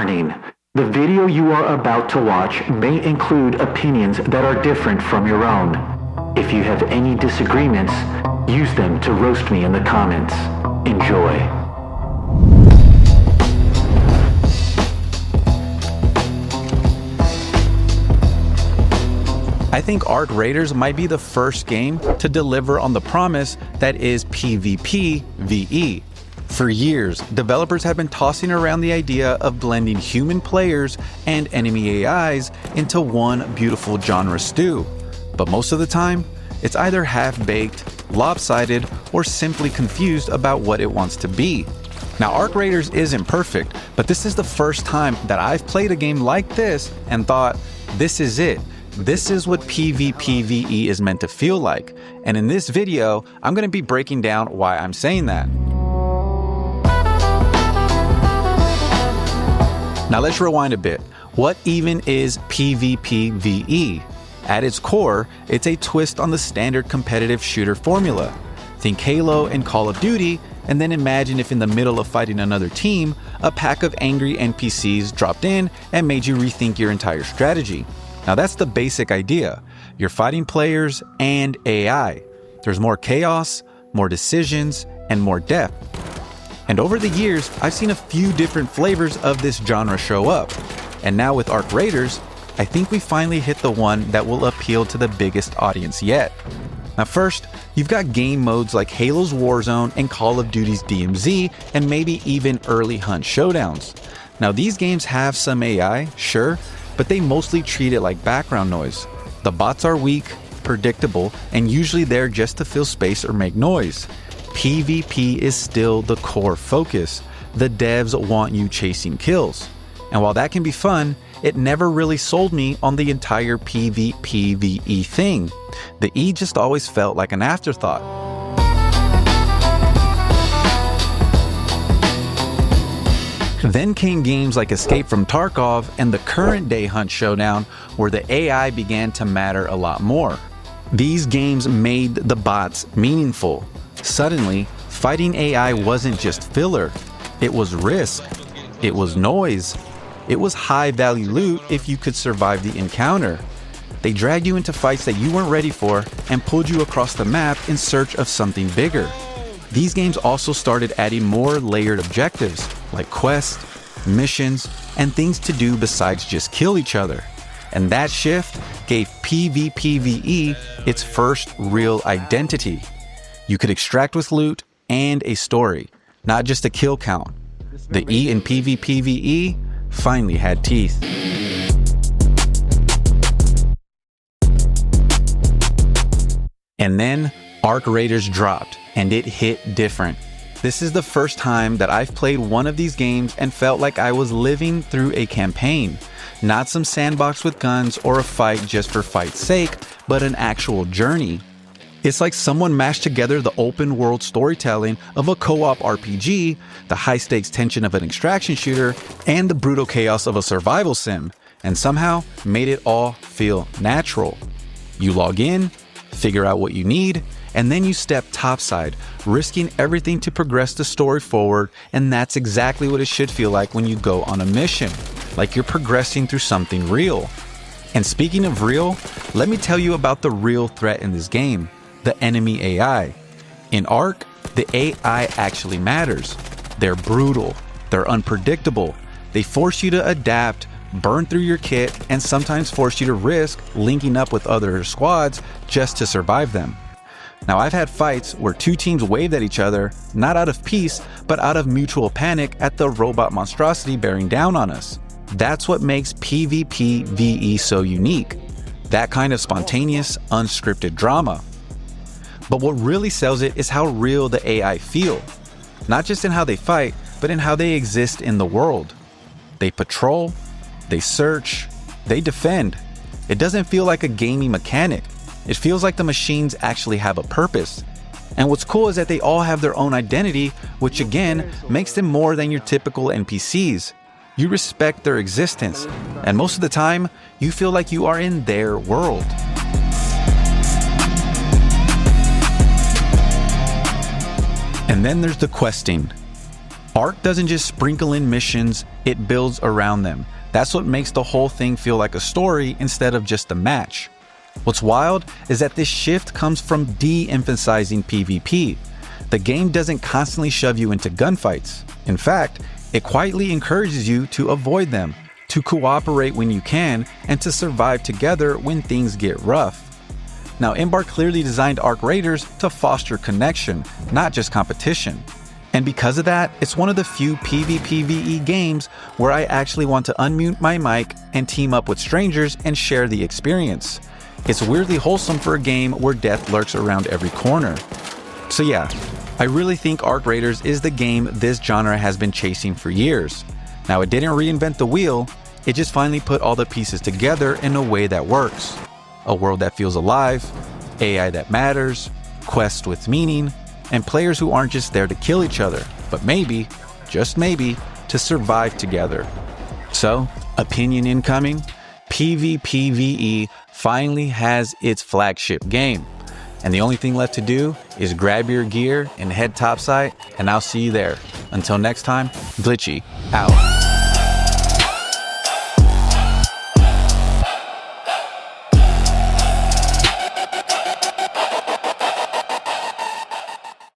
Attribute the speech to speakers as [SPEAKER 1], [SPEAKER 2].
[SPEAKER 1] Warning. The video you are about to watch may include opinions that are different from your own. If you have any disagreements, use them to roast me in the comments. Enjoy.
[SPEAKER 2] I think Arc Raiders might be the first game to deliver on the promise that is PvPvE. For years, developers have been tossing around the idea of blending human players and enemy AIs into one beautiful genre stew. But most of the time, it's either half-baked, lopsided, or simply confused about what it wants to be. Now, Arc Raiders isn't perfect, but this is the first time that I've played a game like this and thought, this is it. This is what PvPvE is meant to feel like. And in this video, I'm going to be breaking down why I'm saying that. Now let's rewind a bit. What even is PvPvE? At its core, it's a twist on the standard competitive shooter formula. Think Halo and Call of Duty, and then imagine if in the middle of fighting another team, a pack of angry NPCs dropped in and made you rethink your entire strategy. Now that's the basic idea. You're fighting players and AI. There's more chaos, more decisions, and more depth. And over the years, I've seen a few different flavors of this genre show up. And now with Arc Raiders, I think we finally hit the one that will appeal to the biggest audience yet. Now first, you've got game modes like Halo's Warzone and Call of Duty's DMZ, and maybe even early hunt showdowns. Now these games have some AI, sure, but they mostly treat it like background noise. The bots are weak, predictable, and usually there just to fill space or make noise. PvP is still the core focus. The devs want you chasing kills. And while that can be fun, it never really sold me on the entire PvPvE thing. The E just always felt like an afterthought. Then came games like Escape from Tarkov and the current day Hunt Showdown, where the AI began to matter a lot more. These games made the bots meaningful. Suddenly, fighting AI wasn't just filler. It was risk. It was noise. It was high-value loot if you could survive the encounter. They dragged you into fights that you weren't ready for and pulled you across the map in search of something bigger. These games also started adding more layered objectives, like quests, missions, and things to do besides just kill each other. And that shift gave PvPvE its first real identity. You could extract with loot and a story, not just a kill count. The E in PvPvE finally had teeth. And then Arc Raiders dropped, and it hit different. This is the first time that I've played one of these games and felt like I was living through a campaign. Not some sandbox with guns or a fight just for fight's sake, but an actual journey. It's like someone mashed together the open world storytelling of a co-op RPG, the high stakes tension of an extraction shooter, and the brutal chaos of a survival sim, and somehow made it all feel natural. You log in, figure out what you need, and then you step topside, risking everything to progress the story forward, and that's exactly what it should feel like when you go on a mission, like you're progressing through something real. And speaking of real, let me tell you about the real threat in this game. The enemy AI. In Arc, the AI actually matters. They're brutal, they're unpredictable, they force you to adapt, burn through your kit, and sometimes force you to risk linking up with other squads just to survive them. Now I've had fights where two teams waved at each other, not out of peace, but out of mutual panic at the robot monstrosity bearing down on us. That's what makes PvPvE so unique. That kind of spontaneous, unscripted drama. But what really sells it is how real the AI feel. Not just in how they fight, but in how they exist in the world. They patrol, they search, they defend. It doesn't feel like a gamey mechanic. It feels like the machines actually have a purpose. And what's cool is that they all have their own identity, which again, makes them more than your typical NPCs. You respect their existence, and most of the time, you feel like you are in their world. And then there's the questing. Ark doesn't just sprinkle in missions, it builds around them. That's what makes the whole thing feel like a story instead of just a match. What's wild is that this shift comes from de-emphasizing PvP. The game doesn't constantly shove you into gunfights. In fact, it quietly encourages you to avoid them, to cooperate when you can, and to survive together when things get rough. Now, Embark clearly designed Ark Raiders to foster connection, not just competition. And because of that, it's one of the few PvPvE games where I actually want to unmute my mic and team up with strangers and share the experience. It's weirdly wholesome for a game where death lurks around every corner. So yeah, I really think Ark Raiders is the game this genre has been chasing for years. Now, it didn't reinvent the wheel, it just finally put all the pieces together in a way that works. A world that feels alive, AI that matters, quests with meaning, and players who aren't just there to kill each other, but maybe, just maybe, to survive together. So, opinion incoming, PvPvE finally has its flagship game. And the only thing left to do is grab your gear and head topside, and I'll see you there. Until next time, Glitchy, out.